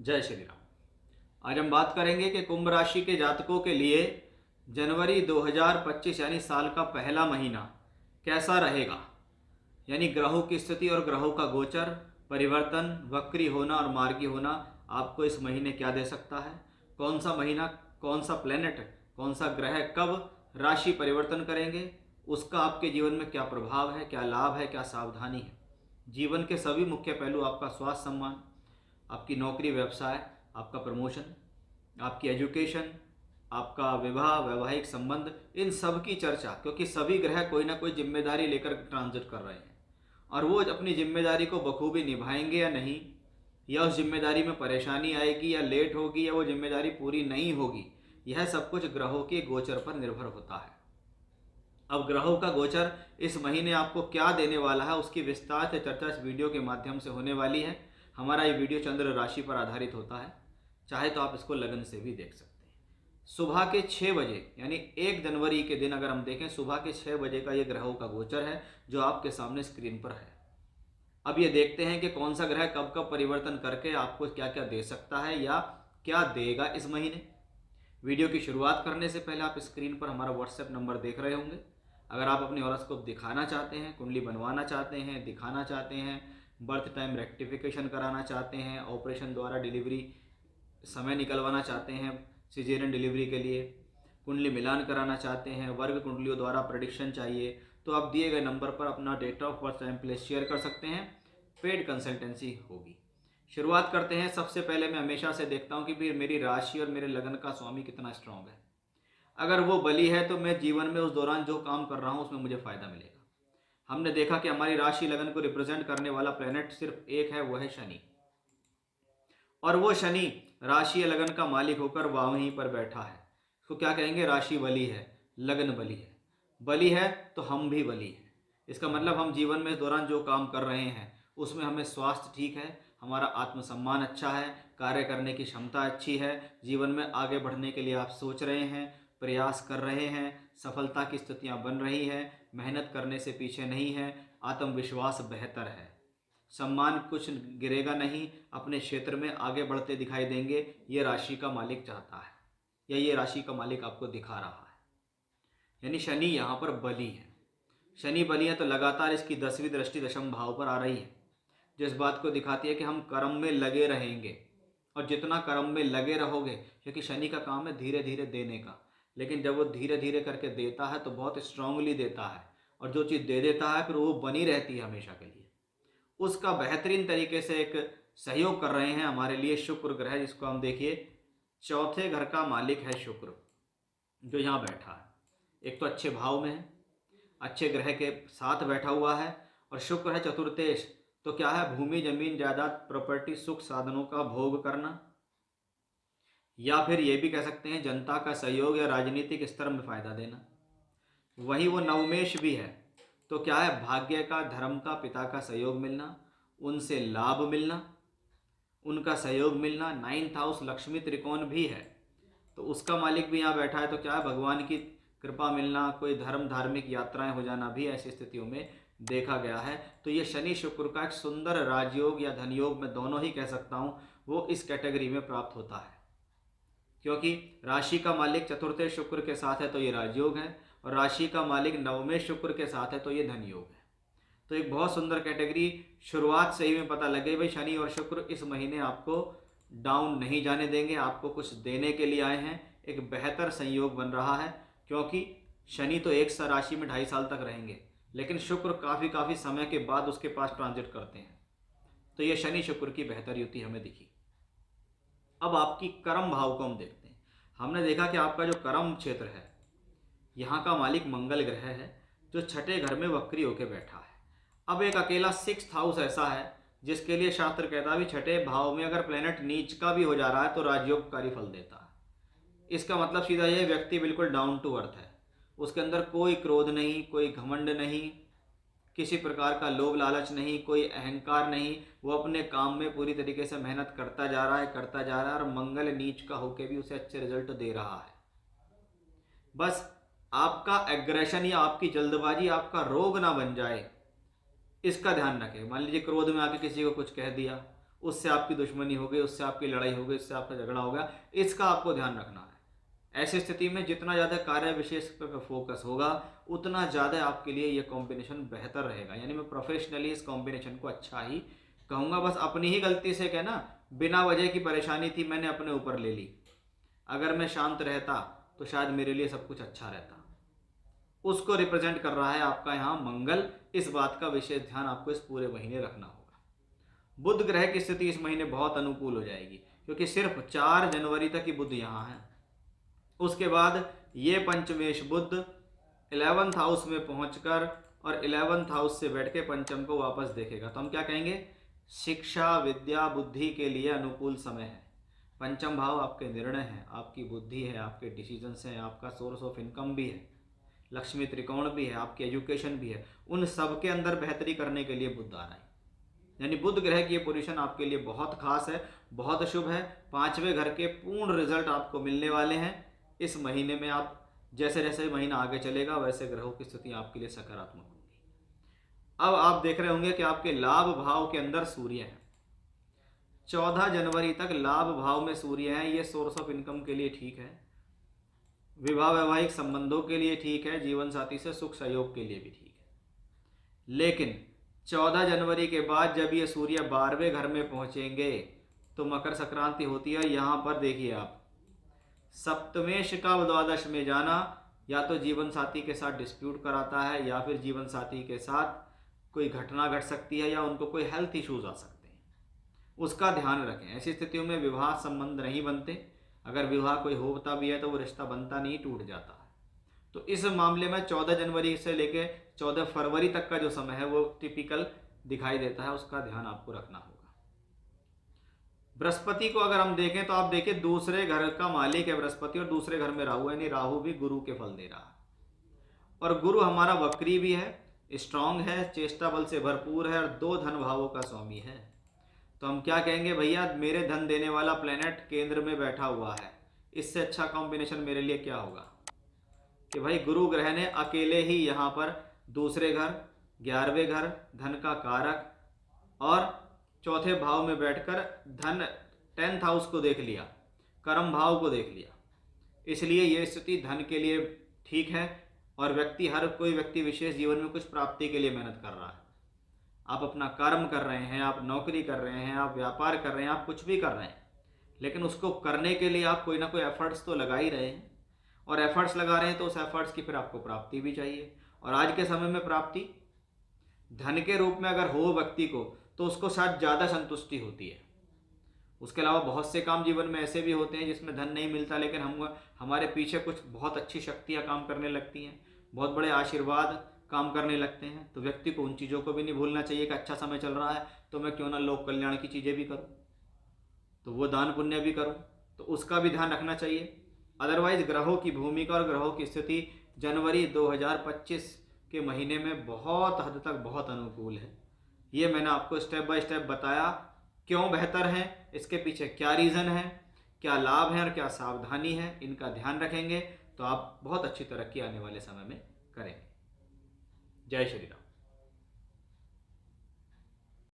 जय श्री राम। आज हम बात करेंगे कि कुंभ राशि के जातकों के लिए जनवरी 2025 यानी साल का पहला महीना कैसा रहेगा। यानी ग्रहों की स्थिति और ग्रहों का गोचर, परिवर्तन, वक्री होना और मार्गी होना आपको इस महीने क्या दे सकता है। कौन सा महीना, कौन सा प्लेनेट, कौन सा ग्रह कब राशि परिवर्तन करेंगे, उसका आपके जीवन में क्या प्रभाव है, क्या लाभ है, क्या सावधानी है। जीवन के सभी मुख्य पहलू, आपका स्वास्थ्य सम्मान, आपकी नौकरी व्यवसाय, आपका प्रमोशन, आपकी एजुकेशन, आपका विवाह, वैवाहिक संबंध, इन सब की चर्चा, क्योंकि सभी ग्रह कोई ना कोई जिम्मेदारी लेकर ट्रांजिट कर रहे हैं और वो अपनी जिम्मेदारी को बखूबी निभाएंगे या नहीं, या उस जिम्मेदारी में परेशानी आएगी या लेट होगी या वो जिम्मेदारी पूरी नहीं होगी, यह सब कुछ ग्रहों के गोचर पर निर्भर होता है। अब ग्रहों का गोचर इस महीने आपको क्या देने वाला है, उसकी विस्तार से चर्चा इस वीडियो के माध्यम से होने वाली है। हमारा ये वीडियो चंद्र राशि पर आधारित होता है, चाहे तो आप इसको लगन से भी देख सकते हैं। सुबह के 6 बजे यानी 1 जनवरी के दिन अगर हम देखें, सुबह के 6 बजे का ये ग्रहों का गोचर है जो आपके सामने स्क्रीन पर है। अब ये देखते हैं कि कौन सा ग्रह कब कब परिवर्तन करके आपको क्या क्या दे सकता है या क्या देगा इस महीने। वीडियो की शुरुआत करने से पहले आप स्क्रीन पर हमारा व्हाट्सएप नंबर देख रहे होंगे। अगर आप अपनी हॉरोस्कोप दिखाना चाहते हैं, कुंडली बनवाना चाहते हैं, दिखाना चाहते हैं, बर्थ टाइम रेक्टिफिकेशन कराना चाहते हैं, ऑपरेशन द्वारा डिलीवरी समय निकलवाना चाहते हैं, सिजेरियन डिलीवरी के लिए कुंडली मिलान कराना चाहते हैं, वर्ग कुंडलियों द्वारा प्रेडिक्शन चाहिए, तो आप दिए गए नंबर पर अपना date of birth time place share कर सकते हैं। पेड कंसल्टेंसी होगी। शुरुआत करते हैं। सबसे पहले मैं हमेशा से देखता हूँ कि फिर मेरी राशि और मेरे लगन का स्वामी कितना स्ट्रांग है। अगर वो बली है तो मैं जीवन में उस दौरान जो काम कर रहा हूँ उसमें मुझे फायदा मिलेगा। हमने देखा कि हमारी राशि लगन को रिप्रेजेंट करने वाला प्लेनेट सिर्फ एक है, वो है शनि। और वो शनि राशि या लगन का मालिक होकर वहीं पर बैठा है। उसको क्या कहेंगे? राशि बली है, लगन बली है। बली है तो हम भी बली हैं। इसका मतलब हम जीवन में इस दौरान जो काम कर रहे हैं उसमें हमें स्वास्थ्य ठीक है, हमारा आत्मसम्मान अच्छा है, कार्य करने की क्षमता अच्छी है, जीवन में आगे बढ़ने के लिए आप सोच रहे हैं, प्रयास कर रहे हैं, सफलता की स्थितियां बन रही हैं, मेहनत करने से पीछे नहीं है, आत्मविश्वास बेहतर है, सम्मान कुछ गिरेगा नहीं, अपने क्षेत्र में आगे बढ़ते दिखाई देंगे। ये राशि का मालिक चाहता है या ये राशि का मालिक आपको दिखा रहा है। यानी शनि यहाँ पर बली है। शनि बली है तो लगातार इसकी 10वीं दृष्टि दशम भाव पर आ रही है, जो इस बात को दिखाती है कि हम कर्म में लगे रहेंगे। और जितना कर्म में लगे रहोगे, क्योंकि शनि का काम है धीरे धीरे देने का, लेकिन जब वो धीरे धीरे करके देता है तो बहुत स्ट्रांगली देता है, और जो चीज़ दे देता है फिर वो बनी रहती है हमेशा के लिए। उसका बेहतरीन तरीके से एक सहयोग कर रहे हैं हमारे लिए शुक्र ग्रह, जिसको हम देखिए चौथे घर का मालिक है शुक्र, जो यहाँ बैठा है। एक तो अच्छे भाव में है, अच्छे ग्रह के साथ बैठा हुआ है, और शुक्र है चतुर्थेश। तो क्या है? भूमि, जमीन, जायदाद, प्रॉपर्टी, सुख साधनों का भोग करना, या फिर ये भी कह सकते हैं जनता का सहयोग या राजनीतिक स्तर में फायदा देना। वही वो नवमेश भी है, तो क्या है? भाग्य का, धर्म का, पिता का सहयोग मिलना, उनसे लाभ मिलना, उनका सहयोग मिलना। 9th हाउस लक्ष्मी त्रिकोण भी है, तो उसका मालिक भी यहाँ बैठा है, तो क्या है? भगवान की कृपा मिलना, कोई धर्म धार्मिक यात्राएं हो जाना भी ऐसी स्थितियों में देखा गया है। तो ये शनि शुक्र का एक सुंदर राजयोग या धनयोग, मैं दोनों ही कह सकता हूँ, वो इस कैटेगरी में प्राप्त होता है। क्योंकि राशि का मालिक चतुर्थ शुक्र के साथ है तो ये राजयोग है, और राशि का मालिक नवमे शुक्र के साथ है तो ये धन योग है। तो एक बहुत सुंदर कैटेगरी शुरुआत से ही में पता लगे भाई शनि और शुक्र इस महीने आपको डाउन नहीं जाने देंगे, आपको कुछ देने के लिए आए हैं। एक बेहतर संयोग बन रहा है, क्योंकि शनि तो एक सा राशि में 2.5 साल तक रहेंगे, लेकिन शुक्र काफ़ी समय के बाद उसके पास ट्रांजिट करते हैं। तो ये शनि शुक्र की बेहतर युति हमें दिखी। अब आपकी कर्म भाव को हम देखते हैं। हमने देखा कि आपका जो कर्म क्षेत्र है, यहाँ का मालिक मंगल ग्रह है, जो छठे घर में वक्री होकर बैठा है। अब एक अकेला 6th हाउस ऐसा है जिसके लिए शास्त्र कहता है भी छठे भाव में अगर प्लेनेट नीच का भी हो जा रहा है तो राजयोगकारी फल देता है। इसका मतलब सीधा यह, व्यक्ति बिल्कुल डाउन टू अर्थ है, उसके अंदर कोई क्रोध नहीं, कोई घमंड नहीं, किसी प्रकार का लोभ लालच नहीं, कोई अहंकार नहीं। वो अपने काम में पूरी तरीके से मेहनत करता जा रहा है, और मंगल नीच का होकर भी उसे अच्छे रिजल्ट दे रहा है। बस आपका एग्रेशन या आपकी जल्दबाजी आपका रोग ना बन जाए, इसका ध्यान रखें। मान लीजिए क्रोध में आके किसी को कुछ कह दिया, उससे आपकी दुश्मनी हो गई, उससे आपकी लड़ाई हो गई, उससे आपका झगड़ा हो गया, इसका आपको ध्यान रखना है। ऐसी स्थिति में जितना ज़्यादा कार्य विशेष पर फोकस होगा उतना ज़्यादा आपके लिए ये कॉम्बिनेशन बेहतर रहेगा। यानी मैं प्रोफेशनली इस कॉम्बिनेशन को अच्छा ही कहूँगा। बस अपनी ही गलती से क्या ना, बिना वजह की परेशानी थी, मैंने अपने ऊपर ले ली। अगर मैं शांत रहता तो शायद मेरे लिए सब कुछ अच्छा रहता। उसको रिप्रेजेंट कर रहा है आपका यहाँ मंगल। इस बात का विशेष ध्यान आपको इस पूरे महीने रखना होगा। बुध ग्रह की स्थिति इस महीने बहुत अनुकूल हो जाएगी, क्योंकि सिर्फ 4 जनवरी तक ही बुध यहाँ है। उसके बाद ये पंचमेश बुध 11th हाउस में पहुंचकर और 11th हाउस से बैठ के पंचम को वापस देखेगा। तो हम क्या कहेंगे, शिक्षा, विद्या, बुद्धि के लिए अनुकूल समय है। पंचम भाव आपके निर्णय हैं, आपकी बुद्धि है, आपके डिसीजंस हैं, आपका सोर्स ऑफ इनकम भी है, लक्ष्मी त्रिकोण भी है, आपकी एजुकेशन भी है। उन सब के अंदर बेहतरी करने के लिए बुध आ रहा है। यानी बुध ग्रह की ये पोजीशन आपके लिए बहुत खास है, बहुत शुभ है। 5वें घर के पूर्ण रिजल्ट आपको मिलने वाले हैं इस महीने में। आप जैसे जैसे महीना आगे चलेगा वैसे ग्रहों की स्थिति आपके लिए सकारात्मक होगी। अब आप देख रहे होंगे कि आपके लाभ भाव के अंदर सूर्य है। 14 जनवरी तक लाभ भाव में सूर्य है। ये सोर्स ऑफ इनकम के लिए ठीक है, विवाह वैवाहिक संबंधों के लिए ठीक है, जीवन साथी से सुख सहयोग के लिए भी ठीक है। लेकिन 14 जनवरी के बाद जब ये सूर्य 12वें घर में पहुंचेंगे तो मकर संक्रांति होती है। यहाँ पर देखिए आप, सप्तमेश का द्वादश में जाना या तो जीवन साथी के साथ डिस्प्यूट कराता है, या फिर जीवन साथी के साथ कोई घटना घट सकती है, या उनको कोई हेल्थ इश्यूज आ सकते हैं। उसका ध्यान रखें। ऐसी स्थितियों में विवाह संबंध नहीं बनते। अगर विवाह कोई होता भी है तो वो रिश्ता बनता नहीं, टूट जाता है। तो इस मामले में 14 जनवरी से लेकर 14 फरवरी तक का जो समय है वो टिपिकल दिखाई देता है, उसका ध्यान आपको रखना होगा। बृहस्पति को अगर हम देखें तो आप देखिए, दूसरे घर का मालिक है बृहस्पति और दूसरे घर में राहु है, यानी राहु भी गुरु के फल दे रहा है। और गुरु हमारा वक्री भी है, स्ट्रांग है, चेष्टा बल से भरपूर है और 2 धन भावों का स्वामी है। तो हम क्या कहेंगे, भैया मेरे धन देने वाला प्लेनेट केंद्र में बैठा हुआ है, इससे अच्छा कॉम्बिनेशन मेरे लिए क्या होगा कि भाई गुरु ग्रह ने अकेले ही यहाँ पर दूसरे घर, 11वें घर, धन का कारक और चौथे भाव में बैठकर धन 10th हाउस को देख लिया, कर्म भाव को देख लिया। इसलिए ये स्थिति धन के लिए ठीक है। और हर कोई व्यक्ति विशेष जीवन में कुछ प्राप्ति के लिए मेहनत कर रहा है। आप अपना कर्म कर रहे हैं, आप नौकरी कर रहे हैं, आप व्यापार कर रहे हैं, आप कुछ भी कर रहे हैं, लेकिन उसको करने के लिए आप कोई ना कोई एफर्ट्स तो लगा ही रहे हैं। और एफर्ट्स लगा रहे हैं तो उस एफर्ट्स की फिर आपको प्राप्ति भी चाहिए। और आज के समय में प्राप्ति धन के रूप में अगर हो व्यक्ति को तो उसको शायद ज़्यादा संतुष्टि होती है। उसके अलावा बहुत से काम जीवन में ऐसे भी होते हैं जिसमें धन नहीं मिलता, लेकिन हमारे पीछे कुछ बहुत अच्छी शक्तियाँ काम करने लगती हैं, बहुत बड़े आशीर्वाद काम करने लगते हैं। तो व्यक्ति को उन चीज़ों को भी नहीं भूलना चाहिए कि अच्छा समय चल रहा है तो मैं क्यों ना लोक कल्याण की चीज़ें भी करूँ, तो वो दान पुण्य भी करूँ, तो उसका भी ध्यान रखना चाहिए। अदरवाइज ग्रहों की भूमिका और ग्रहों की स्थिति जनवरी 2025 के महीने में बहुत हद तक बहुत अनुकूल है। ये मैंने आपको स्टेप बाय स्टेप बताया क्यों बेहतर है, इसके पीछे क्या रीज़न है, क्या लाभ है और क्या सावधानी है। इनका ध्यान रखेंगे तो आप बहुत अच्छी तरक्की आने वाले समय में करेंगे। जय श्री राम।